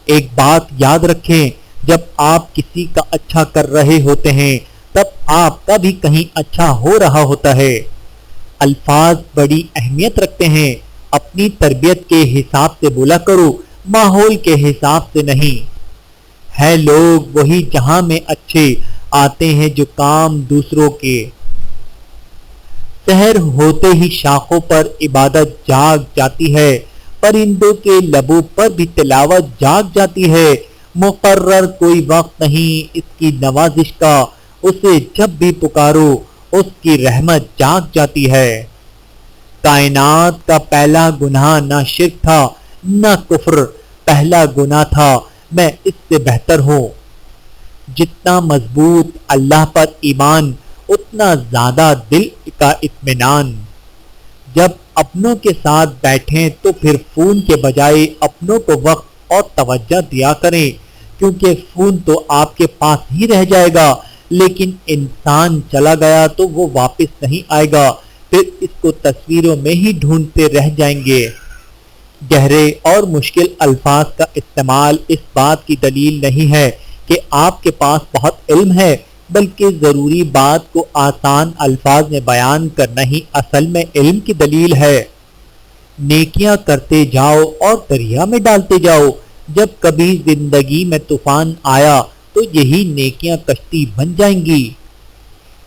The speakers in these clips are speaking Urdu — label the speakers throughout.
Speaker 1: ایک بات یاد رکھیں، جب آپ کسی کا اچھا کر رہے ہوتے ہیں تب آپ کا بھی کہیں اچھا ہو رہا ہوتا ہے۔ الفاظ بڑی اہمیت رکھتے ہیں، اپنی تربیت کے حساب سے بولا کرو، ماحول کے حساب سے نہیں۔ ہے لوگ وہی جہاں میں اچھے، آتے ہیں جو کام دوسروں کے۔ سحر ہوتے ہی شاخوں پر عبادت جاگ جاتی ہے، پرندوں کے لبوں پر بھی تلاوت جاگ جاتی ہے۔ مقرر کوئی وقت نہیں اس کی نوازش کا، اسے جب بھی پکارو اس کی رحمت جاگ جاتی ہے۔ کائنات کا پہلا گناہ نہ شرک تھا نہ کفر، پہلا گناہ تھا میں اس سے بہتر ہوں۔ جتنا مضبوط اللہ پر ایمان اتنا زیادہ دل کا اطمینان۔ جب اپنوں کے ساتھ بیٹھیں تو پھر فون کے بجائے اپنوں کو وقت اور توجہ دیا کریں، کیونکہ فون تو آپ کے پاس ہی رہ جائے گا، لیکن انسان چلا گیا تو وہ واپس نہیں آئے گا، پھر اس کو تصویروں میں ہی ڈھونڈتے رہ جائیں گے۔ گہرے اور مشکل الفاظ کا استعمال اس بات کی دلیل نہیں ہے کہ آپ کے پاس بہت علم ہے، بلکہ ضروری بات کو آسان الفاظ میں بیان کرنا ہی اصل میں علم کی دلیل ہے۔ نیکیاں کرتے جاؤ اور دریا میں ڈالتے جاؤ، جب کبھی زندگی میں طوفان آیا تو یہی نیکیاں کشتی بن جائیں گی۔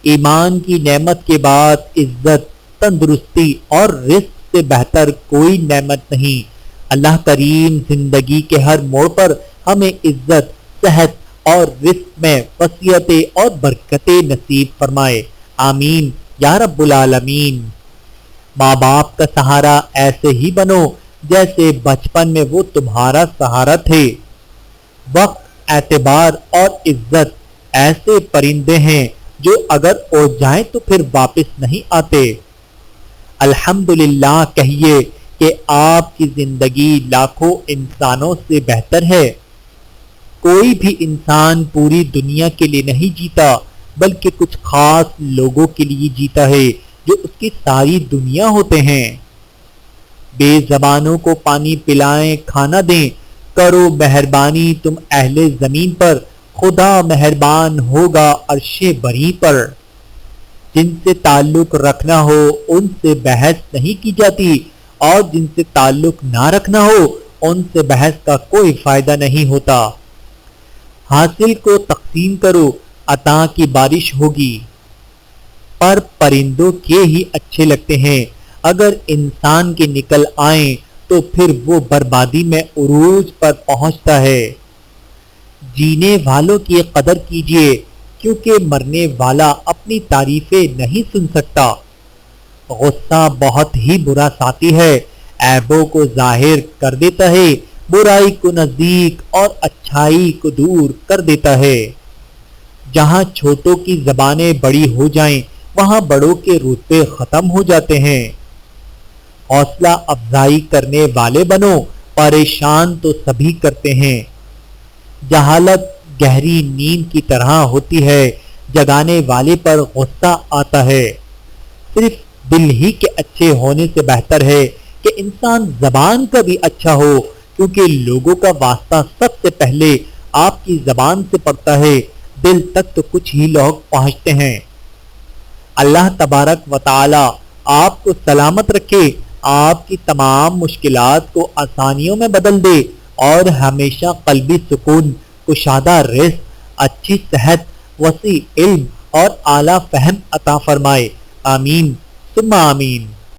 Speaker 1: ایمان کی نعمت کے بعد عزت، تندرستی اور رزق سے بہتر کوئی نعمت نہیں۔ اللہ کریم زندگی کے ہر موڑ پر ہمیں عزت، صحت اور رزق میں وسعتیں اور برکتیں نصیب فرمائے، آمین یا رب العالمین۔ ماں باپ کا سہارا ایسے ہی بنو جیسے بچپن میں وہ تمہارا سہارا تھے۔ وقت، اعتبار اور عزت ایسے پرندے ہیں جو اگر اڑ جائیں تو پھر واپس نہیں آتے۔ الحمدللہ کہیے کہ آپ کی زندگی لاکھوں انسانوں سے بہتر ہے۔ کوئی بھی انسان پوری دنیا کے لیے نہیں جیتا، بلکہ کچھ خاص لوگوں کے لیے جیتا ہے جو اس کی ساری دنیا ہوتے ہیں۔ بے زبانوں کو پانی پلائیں، کھانا دیں، کرو مہربانی تم اہل زمین پر، خدا مہربان ہوگا عرش بری پر۔ جن سے تعلق رکھنا ہو ان سے بحث نہیں کی جاتی، اور جن سے تعلق نہ رکھنا ہو ان سے بحث کا کوئی فائدہ نہیں ہوتا۔ حاصل کو تقسیم کرو، عطا کی بارش ہوگی۔ پر پرندوں کے ہی اچھے لگتے ہیں، اگر انسان کے نکل آئیں تو پھر وہ بربادی میں عروج پر پہنچتا ہے۔ جینے والوں کی قدر کیجیے، کیونکہ مرنے والا اپنی تعریفیں نہیں سن سکتا۔ غصہ بہت ہی برا ساتھی ہے، عیبوں کو ظاہر کر دیتا ہے، برائی کو نزدیک اور اچھائی کو دور کر دیتا ہے۔ جہاں چھوٹوں کی زبانیں بڑی ہو جائیں وہاں بڑوں کے رتبے ختم ہو جاتے ہیں۔ حوصلہ افزائی کرنے والے بنو، پریشان تو سبھی کرتے ہیں۔ جہالت گہری نیند کی طرح ہوتی ہے، جگانے والے پر غصہ آتا ہے۔ صرف دل ہی کے اچھے ہونے سے بہتر ہے کہ انسان زبان کا بھی اچھا ہو، کیونکہ لوگوں کا واسطہ سب سے پہلے آپ کی زبان سے پڑتا ہے، دل تک تو کچھ ہی لوگ پہنچتے ہیں۔ اللہ تبارک و تعالی آپ کو سلامت رکھے، آپ کی تمام مشکلات کو آسانیوں میں بدل دے، اور ہمیشہ قلبی سکون، کشادہ رزق، اچھی صحت، وسیع علم اور اعلیٰ فہم عطا فرمائے، آمین ثم آمین۔